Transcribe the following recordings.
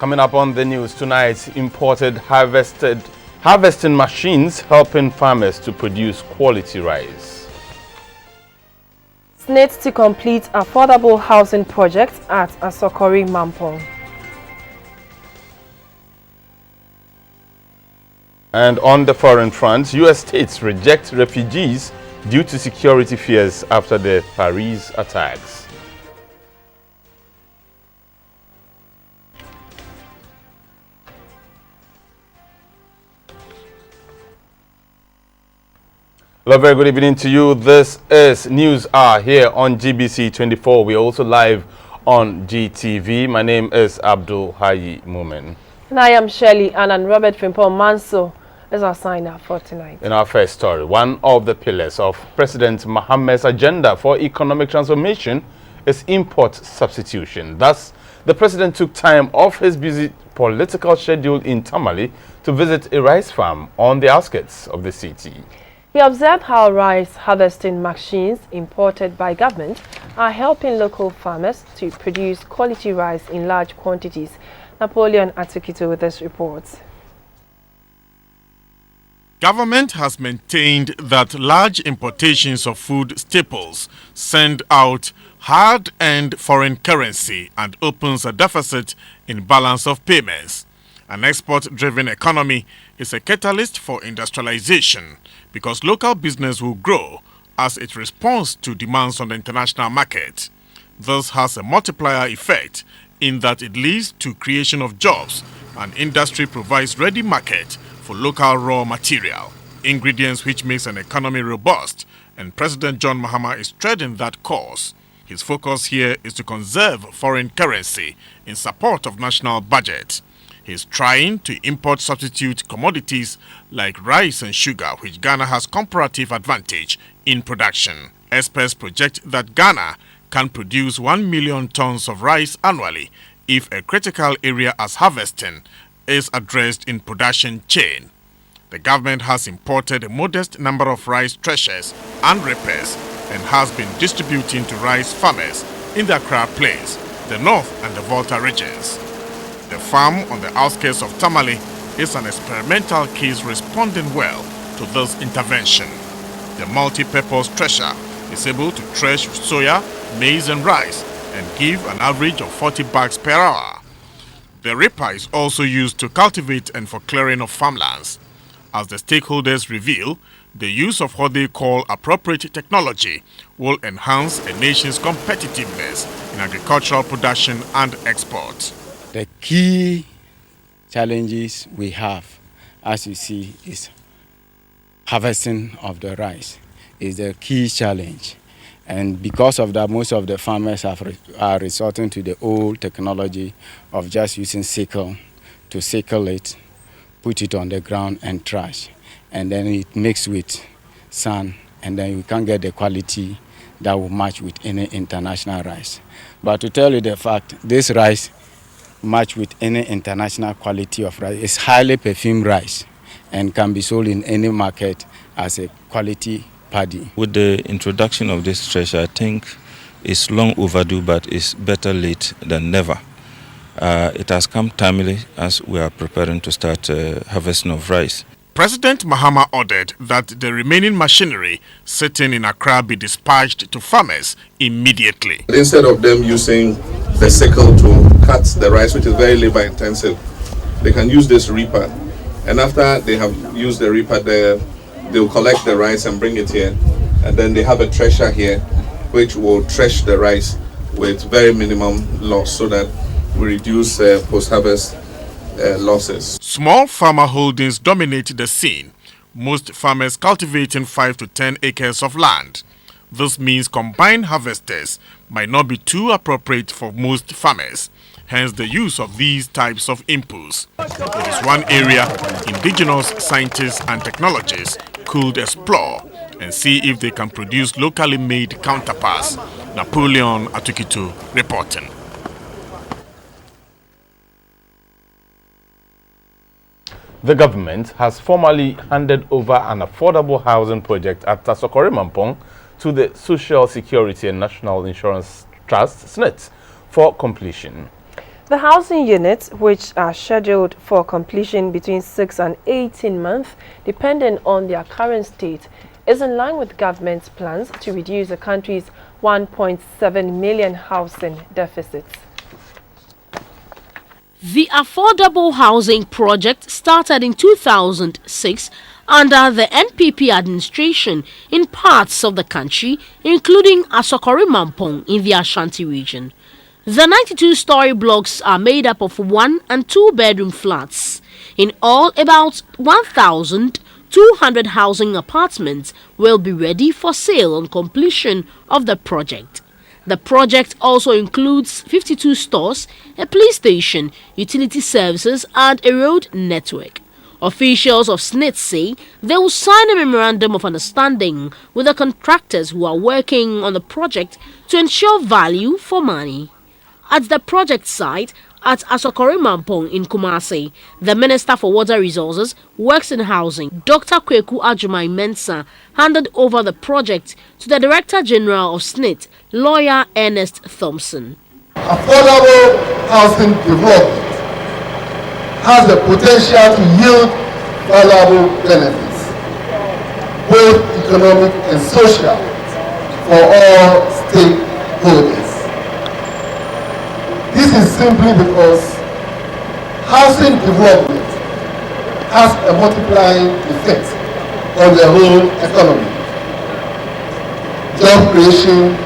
Coming up on the news tonight, imported harvesting machines helping farmers to produce quality rice. SNIT to complete affordable housing project at Asokori Mampong. And on the foreign front, U.S. states reject refugees due to security fears after the Paris attacks. Hello, very good evening to you. This is News Hour here on GBC24. We're also live on GTV. My name is Abdul Hayi Mumin. And I am Shirley and Robert Frimpong Manso is our signer for tonight. In our first story, one of the pillars of President Mohammed's agenda for economic transformation is import substitution. Thus, the president took time off his busy political schedule in Tamale to visit a rice farm on the outskirts of the city. He observed how rice harvesting machines imported by government are helping local farmers to produce quality rice in large quantities. Napoleon Atukito with this report. Government has maintained that large importations of food staples send out hard-earned foreign currency and opens a deficit in balance of payments. An export-driven economy is a catalyst for industrialization because local business will grow as it responds to demands on the international market. This has a multiplier effect in that it leads to creation of jobs and industry provides ready market for local raw material, ingredients which makes an economy robust, and President John Mahama is treading that course. His focus here is to conserve foreign currency in support of national budget. He is trying to import substitute commodities like rice and sugar, which Ghana has comparative advantage in production. Experts project that Ghana can produce 1 million tons of rice annually if a critical area as harvesting is addressed in production chain. The government has imported a modest number of rice threshers and reapers and has been distributing to rice farmers in the Accra Plains, the North and the Volta regions. The farm on the outskirts of Tamale is an experimental case responding well to this intervention. The multi-purpose thresher is able to thresh soya, maize and rice and give an average of 40 bags per hour. The reaper is also used to cultivate and for clearing of farmlands. As the stakeholders reveal, the use of what they call appropriate technology will enhance a nation's competitiveness in agricultural production and export. The key challenges we have, as you see, is harvesting of the rice is the key challenge. And because of that, most of the farmers are resorting to the old technology of just using sickle to sickle it, put it on the ground and trash. And then it mixes with sand, and then you can't get the quality that will match with any international rice. But to tell you the fact, this rice match with any international quality of rice. It's highly perfumed rice and can be sold in any market as a quality paddy. With the introduction of this thresher, I think it's long overdue, but it's better late than never. It has come timely as we are preparing to start harvesting of rice. President Mahama ordered that the remaining machinery sitting in Accra be dispatched to farmers immediately. Instead of them using the sickle to cut the rice, which is very labor intensive, they can use this reaper. And after they have used the reaper, they'll collect the rice and bring it here. And then they have a thresher here, which will thresh the rice with very minimum loss so that we reduce post-harvest losses. Small farmer holdings dominate the scene, most farmers cultivating 5 to 10 acres of land. This means combined harvesters might not be too appropriate for most farmers, hence the use of these types of inputs. It is one area indigenous scientists and technologists could explore and see if they can produce locally made counterparts. Napoleon Atukito reporting. The government has formally handed over an affordable housing project at Asokori Mampong to the Social Security and National Insurance Trust, SNIT, for completion. The housing units, which are scheduled for completion between 6 and 18 months, depending on their current state, is in line with government's plans to reduce the country's 1.7 million housing deficit. The affordable housing project started in 2006 under the NPP administration in parts of the country, including Asokore Mampong in the Ashanti region. The 92-story blocks are made up of 1- and 2-bedroom flats. In all, about 1,200 housing apartments will be ready for sale on completion of the project. The project also includes 52 stores, a police station, utility services and a road network. Officials of SNIT say they will sign a memorandum of understanding with the contractors who are working on the project to ensure value for money. At the project site at Asokore Mampong in Kumasi, the Minister for Water Resources, Works and Housing, Dr. Kweku Ajumai Mensah, handed over the project to the Director General of SNIT, lawyer Ernest Thompson. Affordable housing development has the potential to yield valuable benefits, both economic and social, for all stakeholders. This is simply because housing development has a multiplying effect on the whole economy. Job creation,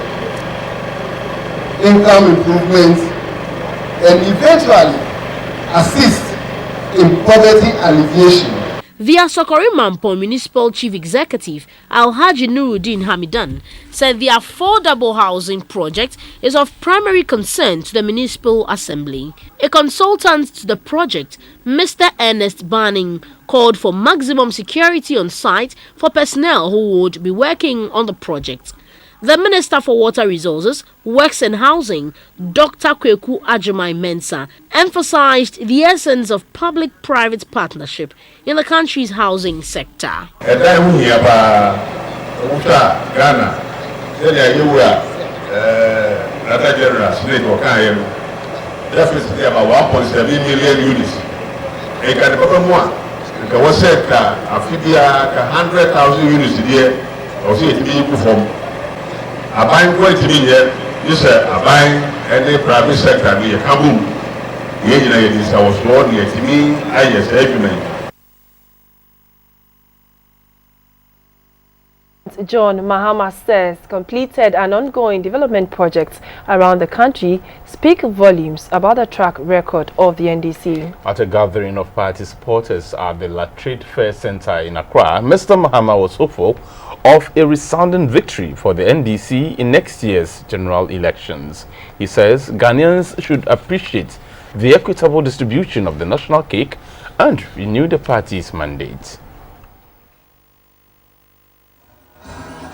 income improvement, and eventually assist in poverty alleviation. The Asokore Mampong Municipal Chief Executive Alhaji Nuruddin Hamidan said the affordable housing project is of primary concern to the Municipal Assembly. A consultant to the project, Mr. Ernest Banning, called for maximum security on site for personnel who would be working on the project. The Minister for Water Resources, Works and Housing, Dr. Kweku Ajumai Mensah, emphasized the essence of public-private partnership in the country's housing sector. Deficit about 1.7 million units. A kind of more. The was said that a 100,000 units a year, or see it being performed. A buying quality here is a buying any private sector near Kabul. This I was born here to me, I just argument. John Mahama says completed and ongoing development projects around the country speak volumes about the track record of the NDC. At a gathering of party supporters at the La Trade Fair Center in Accra, Mr. Mahama was hopeful of a resounding victory for the NDC in next year's general elections. He says Ghanaians should appreciate the equitable distribution of the national cake and renew the party's mandate.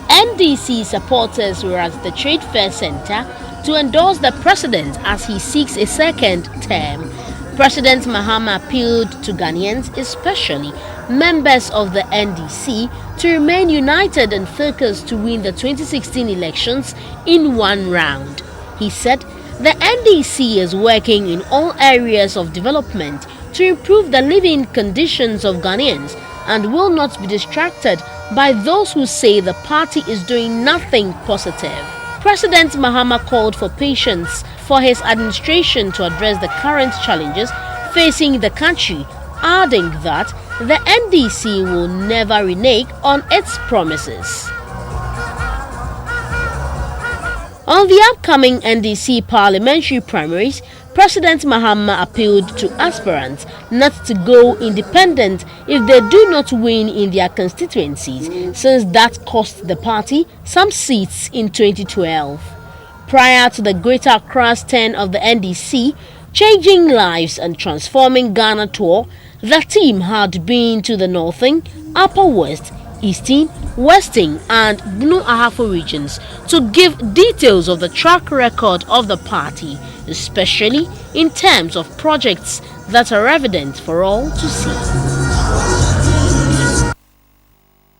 NDC supporters were at the Trade Fair Center to endorse the president as he seeks a second term. President Mahama appealed to Ghanaians, especially members of the NDC, to remain united and focused to win the 2016 elections in one round. He said the NDC is working in all areas of development to improve the living conditions of Ghanaians and will not be distracted by those who say the party is doing nothing positive. President Mahama called for patience for his administration to address the current challenges facing the country, adding that the NDC will never renege on its promises. On the upcoming NDC parliamentary primaries, President Mahama appealed to aspirants not to go independent if they do not win in their constituencies, since that cost the party some seats in 2012. Prior to the Greater Accra's turn of the NDC, Changing Lives and Transforming Ghana tour, the team had been to the Northern, Upper West, Eastern, Western and Blue Ahafo regions to give details of the track record of the party, especially in terms of projects that are evident for all to see.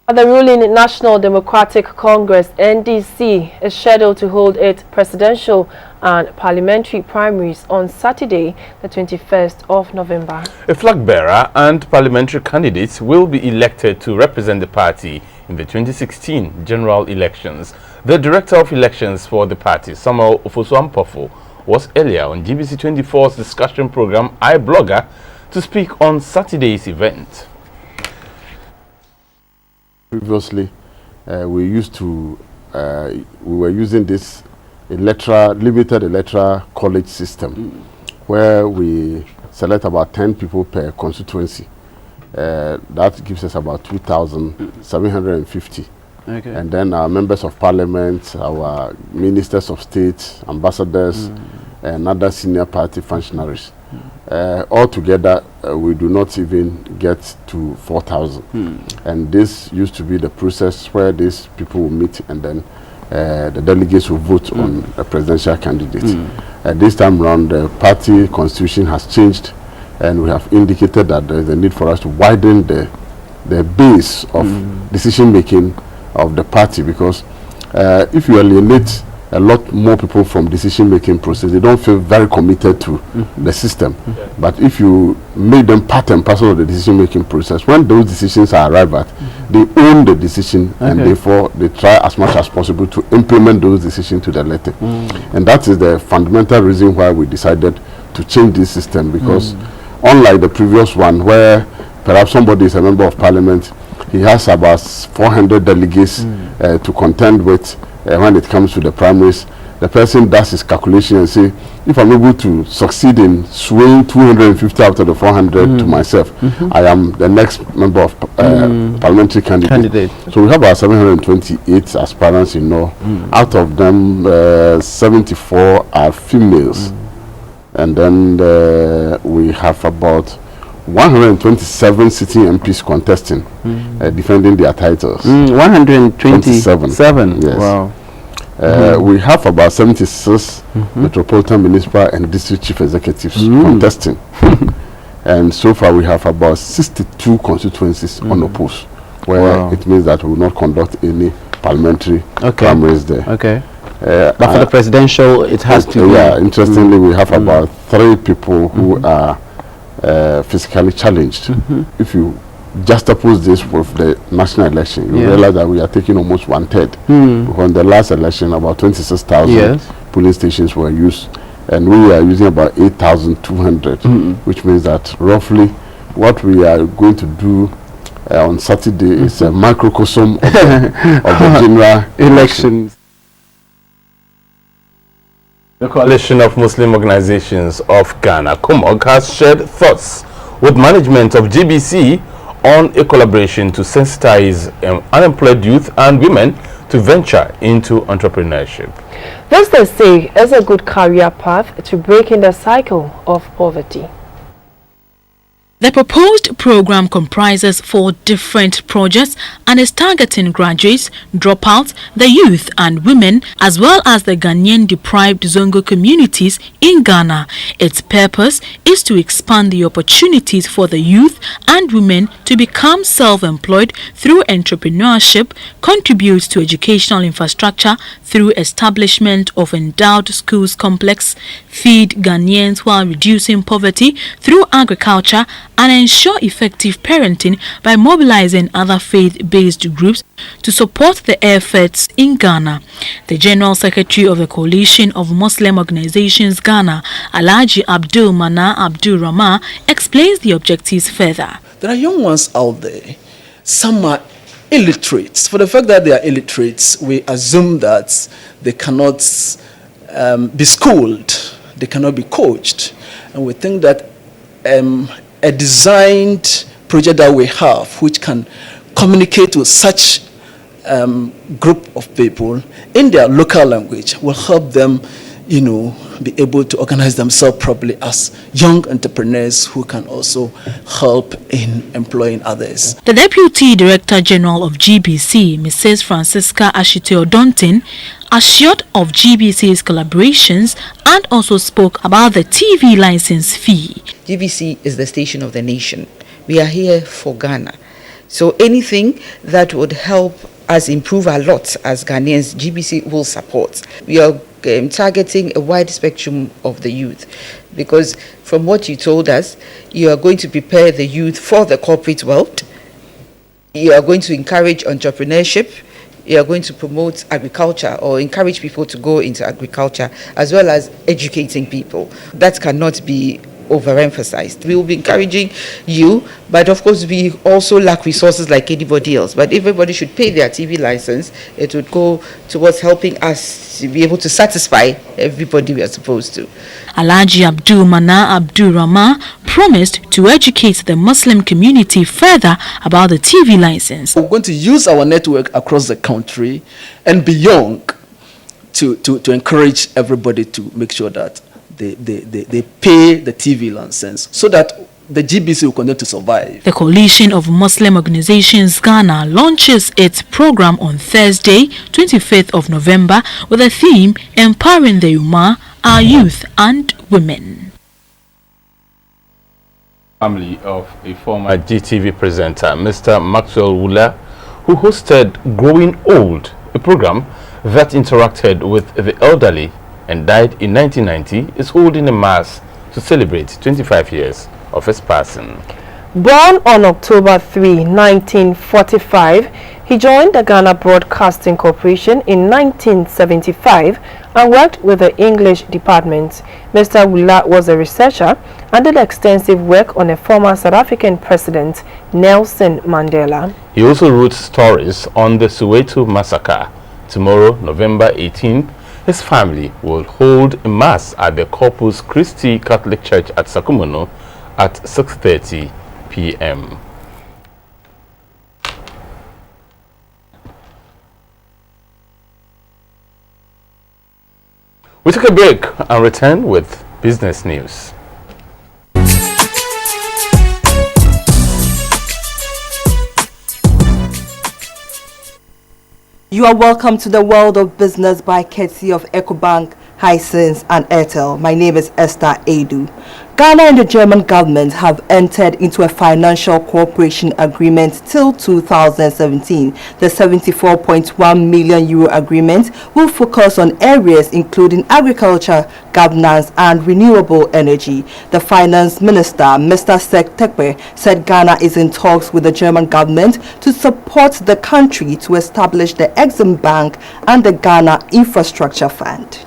The ruling National Democratic Congress (NDC) is scheduled to hold its presidential and parliamentary primaries on Saturday, the 21st of November. A flag bearer and parliamentary candidates will be elected to represent the party in the 2016 general elections. The Director of Elections for the party, Samuel Ofosu-Ampofo, was earlier on GBC24's discussion program iBlogger to speak on Saturday's event. Previously, we were using this limited electoral college system, where we select about 10 people per constituency. That gives us about 2,750. Okay. And then our members of parliament, our ministers of state, ambassadors, and other senior party functionaries. Altogether, we do not even get to 4,000. And this used to be the process where these people will meet and then the delegates will vote on a presidential candidate. This time around, the party constitution has changed, and we have indicated that there is a need for us to widen the base of decision making of the party, because if you alienate a lot more people from decision-making process, they don't feel very committed to the system. But if you make them part and parcel of the decision-making process, when those decisions are arrived at, they own the decision, and therefore they try as much as possible to implement those decisions to the letter. And that is the fundamental reason why we decided to change this system, because unlike the previous one, where perhaps somebody is a member of parliament, he has about 400 delegates to contend with. When it comes to the primaries, the person does his calculation and say, if I'm able to succeed in swaying 250 out of the 400 to myself, I am the next member of parliamentary candidate. So we have about 728 aspirants in all. Out of them, 74 are females. And then we have about 127 sitting MPs contesting, defending their titles. 127. Yes. Wow. We have about 76 metropolitan, municipal, and district chief executives contesting. And so far, we have about 62 constituencies unopposed, where it means that we will not conduct any parliamentary primaries there. Okay. But for the presidential, it has to be. Yeah, interestingly, we have about 3 people who are physically challenged. If you juxtapose this with the national election, you realize that we are taking almost 1/3. On the last election, about 26,000 polling stations were used, and we are using about 8,200, which means that roughly what we are going to do on Saturday is a microcosm of the general elections. The Coalition of Muslim Organizations of Ghana, COMOG, has shared thoughts with management of GBC on a collaboration to sensitize unemployed youth and women to venture into entrepreneurship. This, they say, is a good career path to breaking the cycle of poverty. The proposed program comprises 4 different projects and is targeting graduates, dropouts, the youth and women, as well as the Ghanaian deprived Zongo communities in Ghana. Its purpose is to expand the opportunities for the youth and women to become self-employed through entrepreneurship, contribute to educational infrastructure through establishment of endowed schools complex, feed Ghanaians while reducing poverty through agriculture, and ensure effective parenting by mobilizing other faith-based groups to support the efforts in Ghana. The General Secretary of the Coalition of Muslim Organizations Ghana, Alhaji Abdul Mana Abdul Rahman, explains the objectives further. There are young ones out there. Some are illiterates. For the fact that they are illiterates, we assume that they cannot be schooled, they cannot be coached. And we think that a designed project that we have, which can communicate with such group of people in their local language, will help them, be able to organize themselves properly as young entrepreneurs who can also help in employing others. The Deputy Director General of GBC, Mrs. Francisca Ashite-Odontin, assured of GBC's collaborations and also spoke about the TV license fee. GBC is the station of the nation. We are here for Ghana. So anything that would help us improve a lot as Ghanaians, GBC will support. We are targeting a wide spectrum of the youth, because from what you told us, you are going to prepare the youth for the corporate world. You are going to encourage entrepreneurship. You are going to promote agriculture or encourage people to go into agriculture, as well as educating people. That cannot be overemphasized. We will be encouraging you, but of course we also lack resources like anybody else. But everybody should pay their TV license. It would go towards helping us to be able to satisfy everybody we are supposed to. Alhaji Abdul Mana Abdul Rahman promised to educate the Muslim community further about the TV license. We're going to use our network across the country and beyond to encourage everybody to make sure that they pay the TV license so that the GBC will continue to survive. The Coalition of Muslim Organizations Ghana launches its program on Thursday, 25th of November, with the theme Empowering the Ummah, Our Youth and Women. Family of a former GTV presenter, Mr. Maxwell Wula, who hosted Growing Old, a program that interacted with the elderly and died in 1990, is holding a mass to celebrate 25 years of his passing. Born on October 3, 1945, he joined the Ghana Broadcasting Corporation in 1975 and worked with the English department. Mr. Wula was a researcher and did extensive work on a former South African president, Nelson Mandela. He also wrote stories on the Soweto massacre. Tomorrow, November 18th, his family will hold a mass at the Corpus Christi Catholic Church at Sakumono at 6:30 p.m. We take a break and return with business news. You are welcome to the world of business by courtesy of EcoBank, Hisense and Airtel. My name is Esther Edu. Ghana and the German government have entered into a financial cooperation agreement till 2017. The 74.1 million euro agreement will focus on areas including agriculture, governance and renewable energy. The finance minister, Mr. Sek Tekbe, said Ghana is in talks with the German government to support the country to establish the Exim Bank and the Ghana Infrastructure Fund.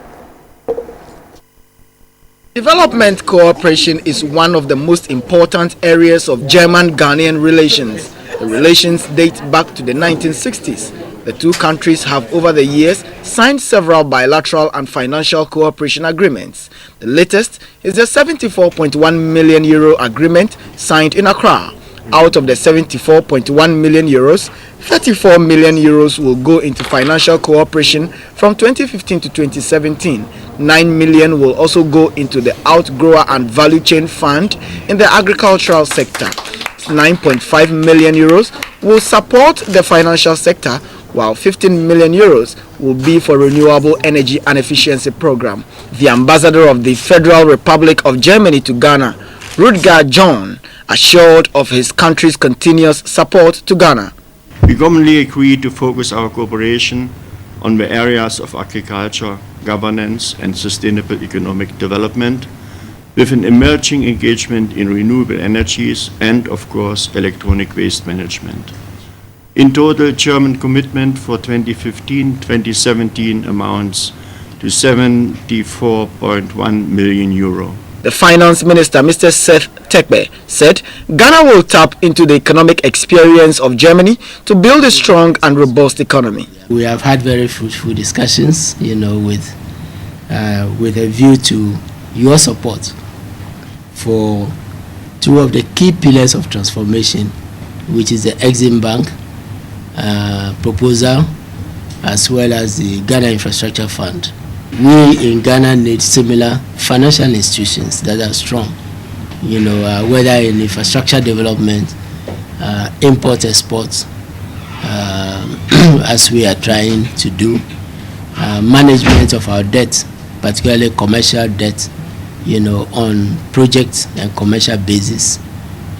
Development cooperation is one of the most important areas of German-Ghanaian relations. The relations date back to the 1960s. The two countries have over the years signed several bilateral and financial cooperation agreements. The latest is the 74.1 million euro agreement signed in Accra. Out of the 74.1 million euros, 34 million euros will go into financial cooperation from 2015 to 2017. 9 million will also go into the Outgrower and Value Chain Fund in the agricultural sector. 9.5 million euros will support the financial sector, while 15 million euros will be for renewable energy and efficiency program. The ambassador of the Federal Republic of Germany to Ghana, Rudger John, assured of his country's continuous support to Ghana. We commonly agreed to focus our cooperation on the areas of agriculture, governance and sustainable economic development, with an emerging engagement in renewable energies and, of course, electronic waste management. In total, German commitment for 2015-2017 amounts to 74.1 million euro. The finance minister, Mr. Seth Tekbe, said Ghana will tap into the economic experience of Germany to build a strong and robust economy. We have had very fruitful discussions, with a view to your support for two of the key pillars of transformation, which is the Exim Bank proposal, as well as the Ghana Infrastructure Fund. We in Ghana need similar financial institutions that are strong, whether in infrastructure development, import, export, as we are trying to do, management of our debt, particularly commercial debt, on project and commercial basis,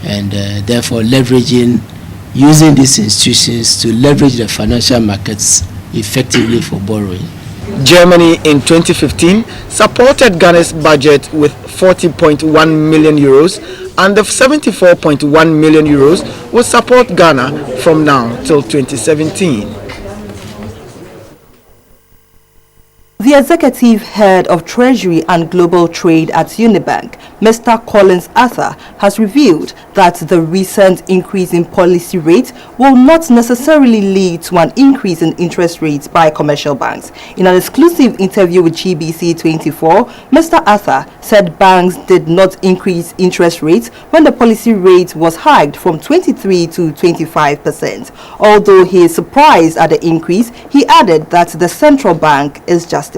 and therefore leveraging, using these institutions to leverage the financial markets effectively for borrowing. Germany in 2015 supported Ghana's budget with 40.1 million euros, and the 74.1 million euros will support Ghana from now till 2017. The executive head of Treasury and Global Trade at Unibank, Mr. Collins Arthur, has revealed that the recent increase in policy rate will not necessarily lead to an increase in interest rates by commercial banks. In an exclusive interview with GBC24, Mr. Arthur said banks did not increase interest rates when the policy rate was hiked from 23 to 25%. Although he is surprised at the increase, he added that the central bank is justified.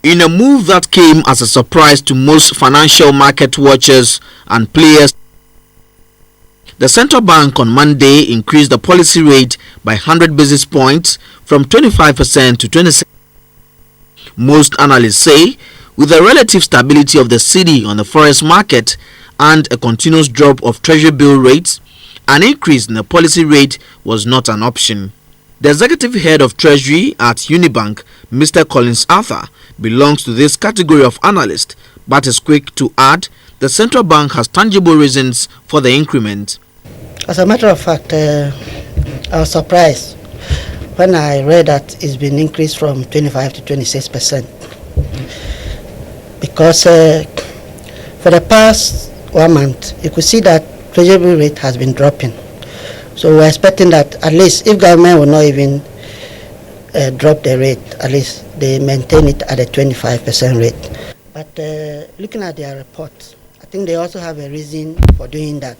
In a move that came as a surprise to most financial market watchers and players, the central bank on Monday increased the policy rate by 100 basis points from 25% to 26%. Most analysts say, with the relative stability of the cedi on the forex market and a continuous drop of treasury bill rates, an increase in the policy rate was not an option. The executive head of Treasury at Unibank, Mr. Collins Arthur, belongs to this category of analysts, but is quick to add the central bank has tangible reasons for the increment. As a matter of fact, I was surprised when I read that it's been increased from 25 to 26%. Because for the past 1 month, you could see that treasury rate has been dropping. So we're expecting that at least if government will not even drop the rate, at least they maintain it at a 25% rate. But looking at their report, I think they also have a reason for doing that.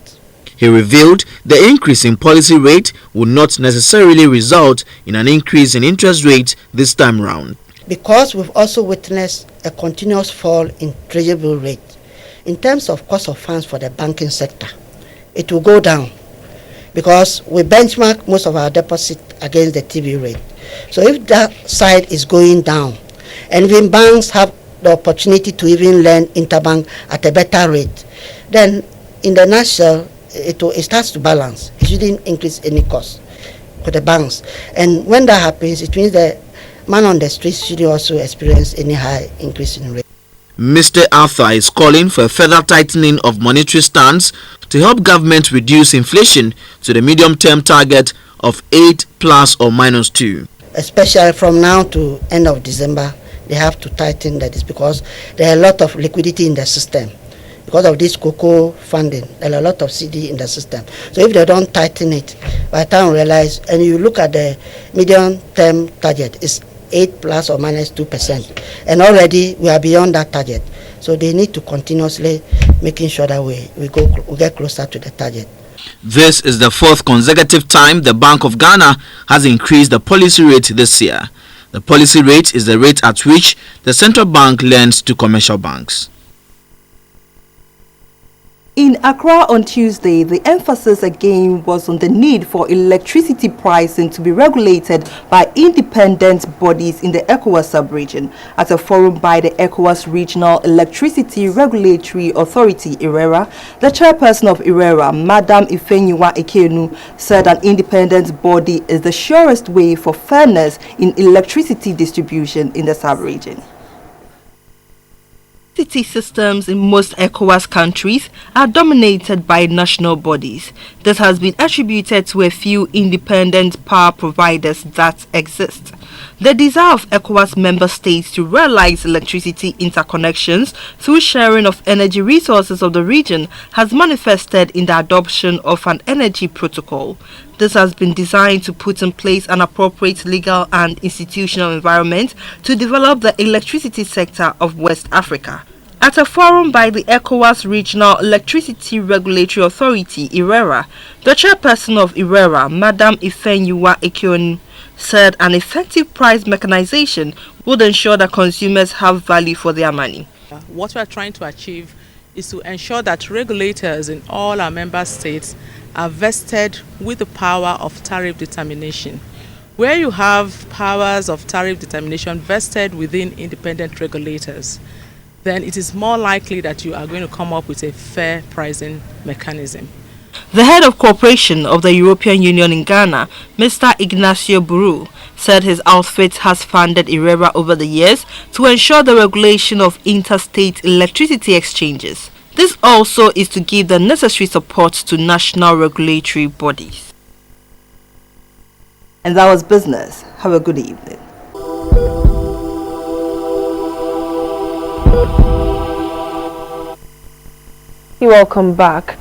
He revealed the increase in policy rate would not necessarily result in an increase in interest rate this time round. Because we've also witnessed a continuous fall in treasury bill rate. In terms of cost of funds for the banking sector, it will go down, because we benchmark most of our deposit against the TB rate. So if that side is going down, and even banks have the opportunity to even lend interbank at a better rate, then in the nutshell, it starts to balance. It shouldn't increase any cost for the banks. And when that happens, it means the man on the streets should also experience any high increase in rate. Mr. Arthur is calling for a further tightening of monetary stance to help government reduce inflation to the medium-term target of 8 plus or minus 2. Especially from now to end of December, they have to tighten that, is because there are a lot of liquidity in the system. Because of this cocoa funding, there are a lot of CD in the system. So if they don't tighten it, by the time we realize, and you look at the medium-term target, it's 8 plus or minus 2%. And already we are beyond that target. So they need to continuously making sure that we get closer to the target. This is the 4th consecutive time the Bank of Ghana has increased the policy rate this year. The policy rate is the rate at which the central bank lends to commercial banks. In Accra on Tuesday, the emphasis again was on the need for electricity pricing to be regulated by independent bodies in the ECOWAS sub-region. At a forum by the ECOWAS Regional Electricity Regulatory Authority, IRERA, the chairperson of IRERA, Madam Ifeanyiwa Ekenu, said an independent body is the surest way for fairness in electricity distribution in the sub-region. Electricity systems in most ECOWAS countries are dominated by national bodies. This has been attributed to a few independent power providers that exist. The desire of ECOWAS member states to realize electricity interconnections through sharing of energy resources of the region has manifested in the adoption of an energy protocol. This has been designed to put in place an appropriate legal and institutional environment to develop the electricity sector of West Africa. At a forum by the ECOWAS Regional Electricity Regulatory Authority, IRERA, the chairperson of IRERA, Madam Ifeanyiwa Ekenu, said an effective price mechanization would ensure that consumers have value for their money. What we are trying to achieve is to ensure that regulators in all our member states are vested with the power of tariff determination. Where you have powers of tariff determination vested within independent regulators, then it is more likely that you are going to come up with a fair pricing mechanism. The head of cooperation of the European Union in Ghana, Mr. Ignacio Buru, said his outfit has funded IRERA over the years to ensure the regulation of interstate electricity exchanges. This also is to give the necessary support to national regulatory bodies. And that was business. Have a good evening. You're welcome back.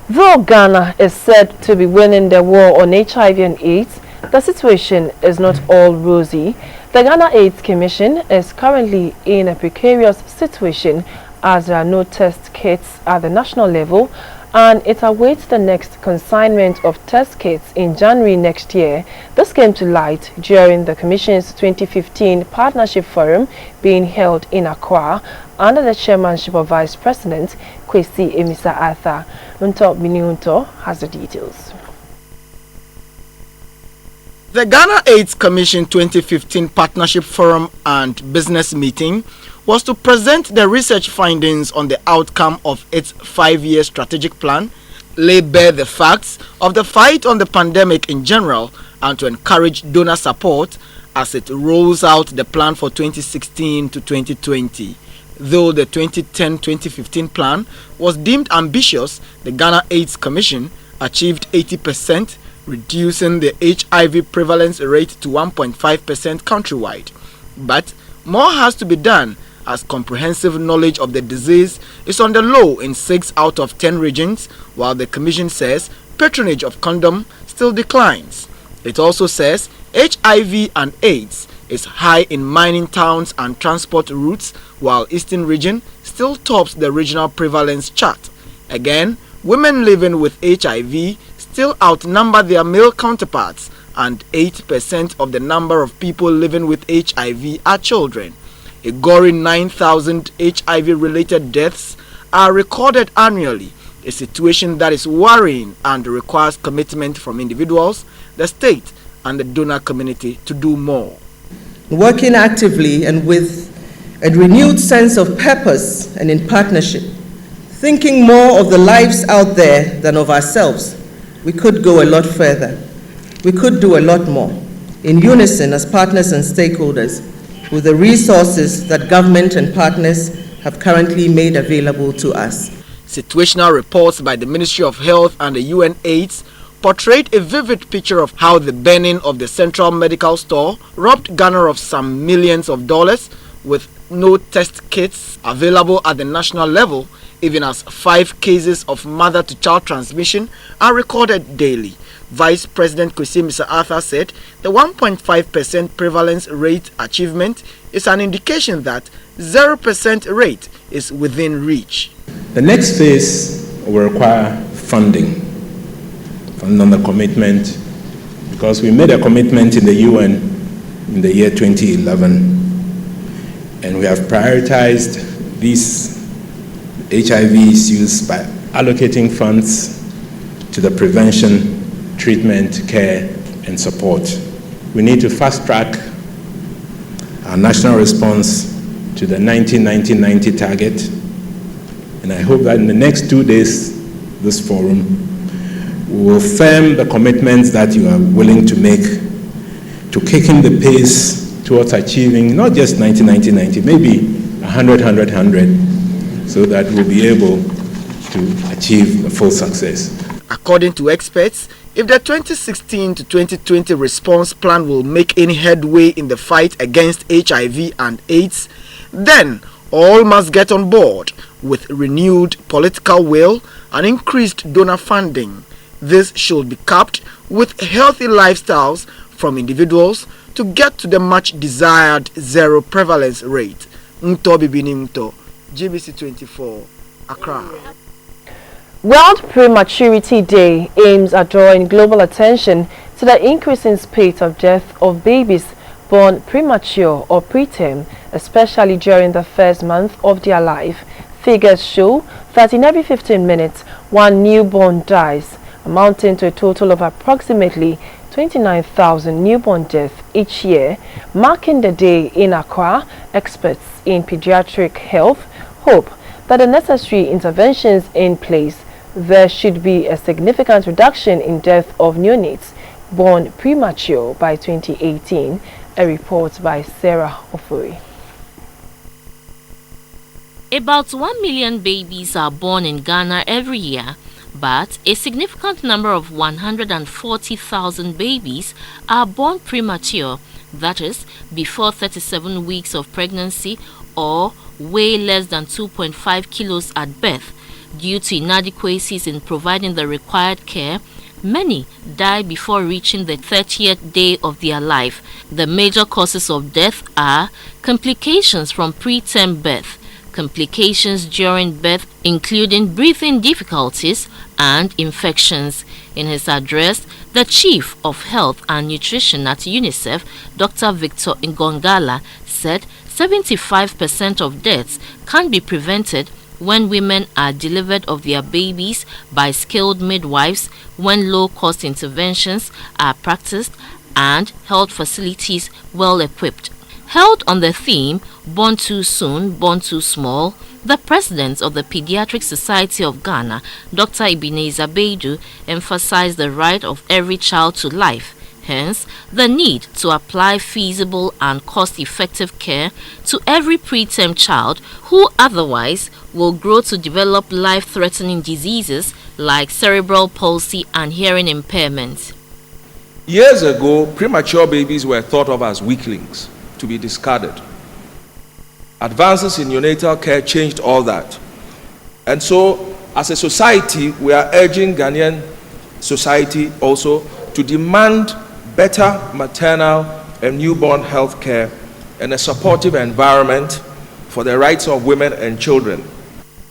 Though Ghana is said to be winning the war on HIV and AIDS, the situation is not all rosy. The Ghana AIDS Commission is currently in a precarious situation as there are no test kits at the national level, and it awaits the next consignment of test kits in January next year. This came to light during the Commission's 2015 Partnership Forum being held in Accra under the chairmanship of Vice President Kwesi Emisa Arthur. Unto Miniunto has the details. The Ghana AIDS Commission 2015 Partnership Forum and Business Meeting was to present the research findings on the outcome of its 5-year strategic plan, lay bare the facts of the fight on the pandemic in general, and to encourage donor support as it rolls out the plan for 2016 to 2020. Though the 2010-2015 plan was deemed ambitious, the Ghana AIDS Commission achieved 80%, reducing the HIV prevalence rate to 1.5% countrywide. But more has to be done, as comprehensive knowledge of the disease is on the low in 6 out of 10 regions, while the Commission says patronage of condom still declines. It also says HIV and AIDS is high in mining towns and transport routes, while Eastern region still tops the regional prevalence chart. Again, women living with HIV still outnumber their male counterparts, and 8% of the number of people living with HIV are children. A gory 9,000 HIV-related deaths are recorded annually, a situation that is worrying and requires commitment from individuals, the state, and the donor community to do more. Working actively and with a renewed sense of purpose and in partnership, thinking more of the lives out there than of ourselves, we could go a lot further. We could do a lot more, in unison as partners and stakeholders, with the resources that government and partners have currently made available to us. Situational reports by the Ministry of Health and the UN AIDS portrayed a vivid picture of how the burning of the Central Medical Store robbed Ghana of some millions of dollars, with no test kits available at the national level, even as 5 cases of mother-to-child transmission are recorded daily. Vice President Kwesi Emisa Arthur said the 1.5% prevalence rate achievement is an indication that 0% rate is within reach. The next phase will require funding on the commitment, because we made a commitment in the UN in the year 2011, and we have prioritized these HIV issues by allocating funds to the prevention, treatment, care, and support. We need to fast-track our national response to the 1990 target, and I hope that in the next 2 days, this forum, we will firm the commitments that you are willing to make to kicking the pace towards achieving not just 90, maybe 100, so that we'll be able to achieve the full success. According to experts, if the 2016 to 2020 response plan will make any headway in the fight against HIV and AIDS, then all must get on board with renewed political will and increased donor funding. This should be capped with healthy lifestyles from individuals to get to the much desired zero prevalence rate. GBC24, Accra. World Prematurity Day aims at drawing global attention to the increasing spate of death of babies born premature or preterm, especially during the first month of their life. Figures show that in every 15 minutes, one newborn dies, amounting to a total of approximately 29,000 newborn deaths each year. Marking the day in Accra, experts in pediatric health hope that the necessary interventions in place there should be a significant reduction in death of neonates born premature by 2018, a report by Sarah Ofuri. About 1 million babies are born in Ghana every year, but a significant number of 140,000 babies are born premature, that is, before 37 weeks of pregnancy or weigh less than 2.5 kilos at birth. Due to inadequacies in providing the required care, many die before reaching the 30th day of their life. The major causes of death are complications from preterm birth, complications during birth including breathing difficulties and infections. In his address, the Chief of Health and Nutrition at UNICEF, Dr. Victor Ngongala, said 75% of deaths can be prevented when women are delivered of their babies by skilled midwives, when low-cost interventions are practiced, and health facilities well equipped. Held on the theme, Born Too Soon, Born Too Small, the president of the Pediatric Society of Ghana, Dr. Ebenezer Baidu, emphasized the right of every child to life, hence the need to apply feasible and cost-effective care to every preterm child who otherwise will grow to develop life-threatening diseases like cerebral palsy and hearing impairment. Years ago, premature babies were thought of as weaklings to be discarded. Advances in neonatal care changed all that. And so, as a society, we are urging Ghanaian society also to demand better maternal and newborn health care and a supportive environment for the rights of women and children.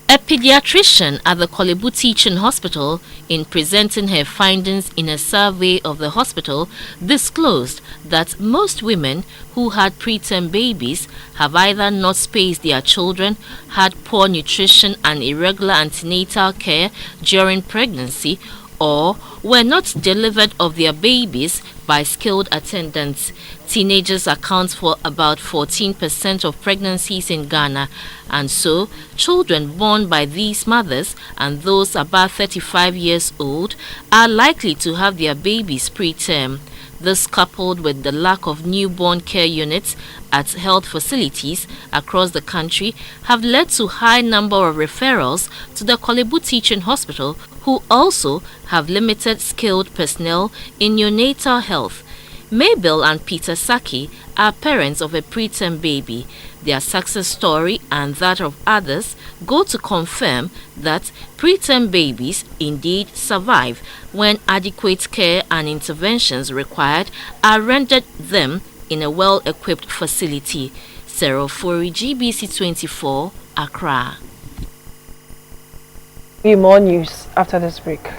A pediatrician at the Kolebu Teaching Hospital, in presenting her findings in a survey of the hospital, disclosed that most women who had preterm babies have either not spaced their children, had poor nutrition and irregular antenatal care during pregnancy, or were not delivered of their babies by skilled attendants. Teenagers account for about 14% of pregnancies in Ghana, and so children born by these mothers and those above 35 years old are likely to have their babies preterm. This, coupled with the lack of newborn care units at health facilities across the country, have led to high number of referrals to the Kolebu Teaching Hospital, who also have limited skilled personnel in neonatal health. Mabel and Peter Saki are parents of a preterm baby. Their success story and that of others go to confirm that preterm babies indeed survive when adequate care and interventions required are rendered them in a well-equipped facility. Sarah Ofuri, GBC24, Accra. More news after this break.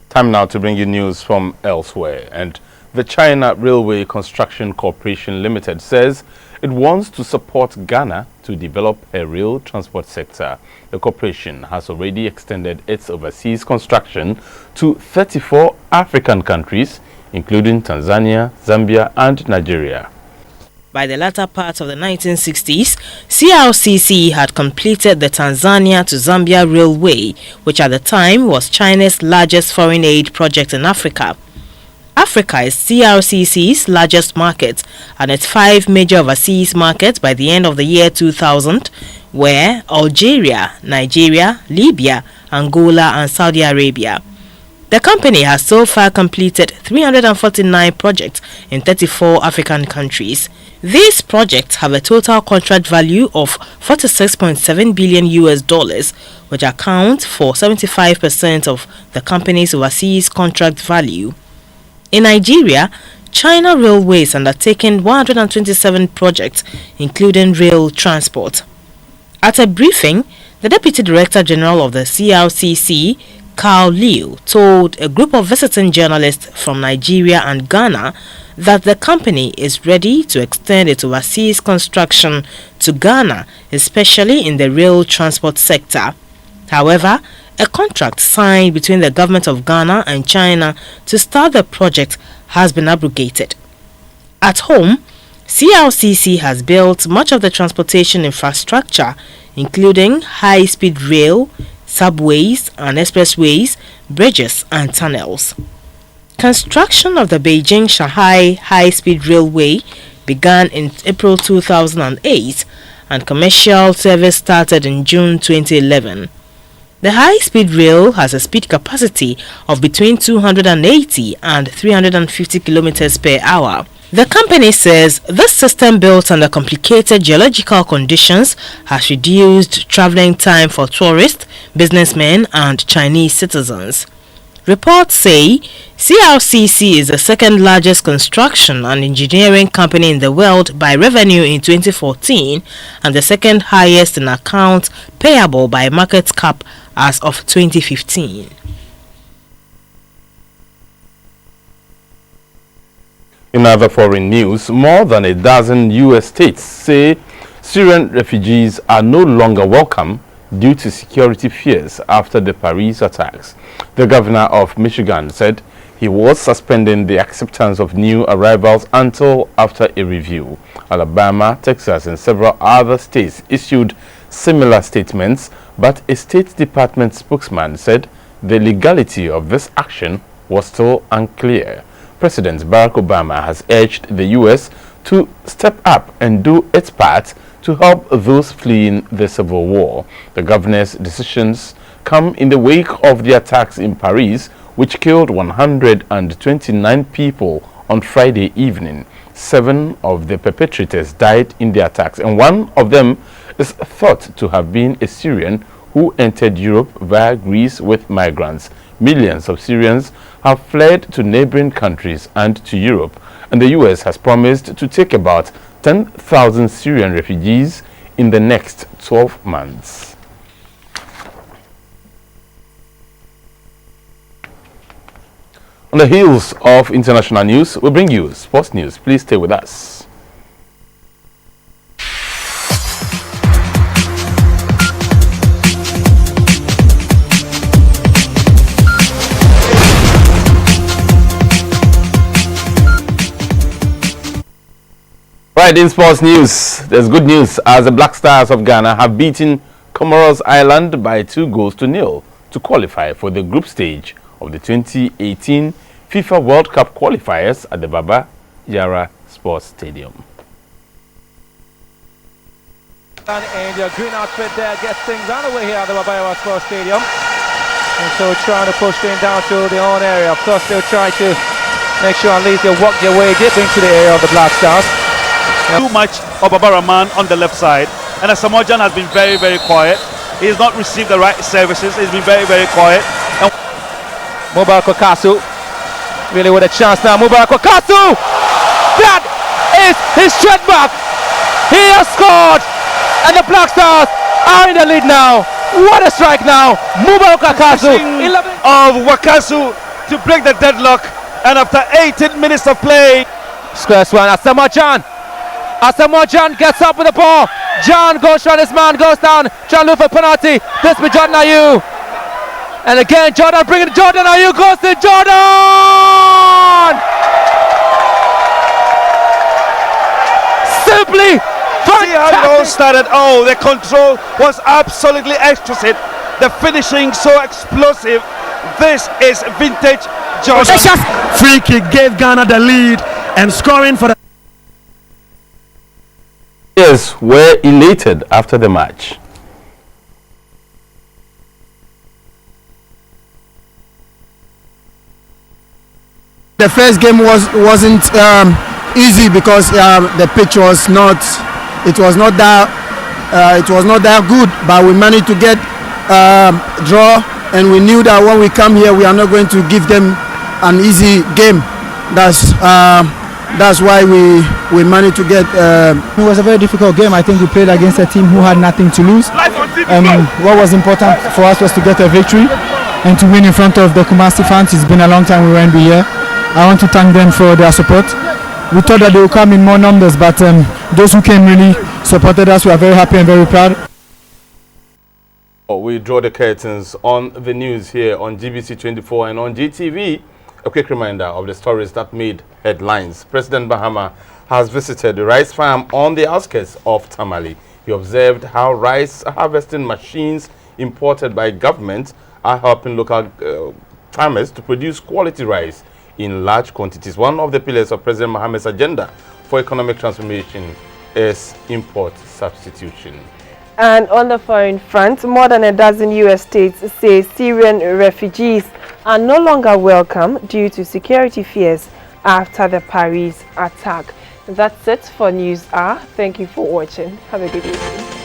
Time now to bring you news from elsewhere. And the China Railway Construction Corporation Limited says it wants to support Ghana to develop a rail transport sector. The corporation has already extended its overseas construction to 34 African countries, including Tanzania, Zambia, and Nigeria. By the latter part of the 1960s, CRCC had completed the Tanzania to Zambia Railway, which at the time was China's largest foreign aid project in Africa. Africa is CRCC's largest market, and its 5 major overseas markets by the end of the year 2000 were Algeria, Nigeria, Libya, Angola, and Saudi Arabia. The company has so far completed 349 projects in 34 African countries. These projects have a total contract value of $46.7 billion, which accounts for 75% of the company's overseas contract value. In Nigeria, China Railways is undertaking 127 projects, including rail transport. At a briefing, the Deputy Director General of the CRCC, Carl Liu, told a group of visiting journalists from Nigeria and Ghana that the company is ready to extend its overseas construction to Ghana, especially in the rail transport sector. However, a contract signed between the government of Ghana and China to start the project has been abrogated. At home, CLCC has built much of the transportation infrastructure, including high-speed rail, subways and expressways, bridges and tunnels. Construction of the Beijing-Shanghai high-speed railway began in April 2008 and commercial service started in June 2011. The high-speed rail has a speed capacity of between 280 and 350 kilometers per hour. The company says this system, built under complicated geological conditions, has reduced traveling time for tourists, businessmen and Chinese citizens. Reports say CLCC is the second largest construction and engineering company in the world by revenue in 2014 and the second highest in accounts payable by market cap as of 2015. In other foreign news, more than a dozen U.S. states say Syrian refugees are no longer welcome due to security fears after the Paris attacks. The governor of Michigan said he was suspending the acceptance of new arrivals until after a review. Alabama, Texas, and several other states issued similar statements, but a State Department spokesman said the legality of this action was still unclear. President Barack Obama has urged the U.S. to step up and do its part to help those fleeing the civil war. The governor's decisions come in the wake of the attacks in Paris, which killed 129 people on Friday evening. 7 of the perpetrators died in the attacks, and one of them is thought to have been a Syrian who entered Europe via Greece with migrants. Millions of Syrians have fled to neighboring countries and to Europe, and the U.S. has promised to take about 10,000 Syrian refugees in the next 12 months. On the heels of international news, we bring you sports news. Please stay with us. Right, in sports news, there's good news as the Black Stars of Ghana have beaten Comoros Island by 2-0 to qualify for the group stage of the 2018 FIFA World Cup qualifiers at the Baba Yara Sports Stadium. And your green outfit there gets things underway here at the Baba Yara Sports Stadium. And so trying to push things down to their own area. Of course, they'll try to make sure at least they work their way deep into the area of the Black Stars. Too much of Babaraman on the left side, and Asamoah has been very, very quiet. He has not received the right services. He's been very, very quiet. And Mubarak Okasu really with a chance now. Mubarak Okasu! That is his straight back. He has scored, and the Black Stars are in the lead now. What a strike now! Mubarak Okasu of Wakasu to break the deadlock, and after 18 minutes of play, squares one. Asamoah Gyan gets up with the ball. John goes shot, his man goes down. John Luther penalty. This with Jordan Ayew. And again, Jordan bringing it. Jordan Ayew goes to Jordan! Simply see how it all started. Oh, the control was absolutely exquisite. The finishing so explosive. This is vintage Jordan. Free kick gave Ghana the lead, and scoring for the players were elated after the match. The first game wasn't easy because the pitch was not that good, but we managed to get draw, and we knew that when we come here we are not going to give them an easy game. That's why we managed to get. It was a very difficult game. I think we played against a team who had nothing to lose. What was important for us was to get a victory and to win in front of the Kumasi fans. It's been a long time we weren't here. I want to thank them for their support. We thought that they would come in more numbers, but those who came really supported us. We are very happy and very proud. We draw the curtains on the news here on GBC24 and on GTV. A quick reminder of the stories that made headlines. President Mahama has visited the rice farm on the outskirts of Tamale. He observed how rice harvesting machines imported by government are helping local farmers to produce quality rice in large quantities. One of the pillars of President Mahama's agenda for economic transformation is import substitution. And on the foreign front, more than a dozen U.S. states say Syrian refugees are no longer welcome due to security fears after the Paris attack. That's it for News Hour. Thank you for watching. Have a good evening.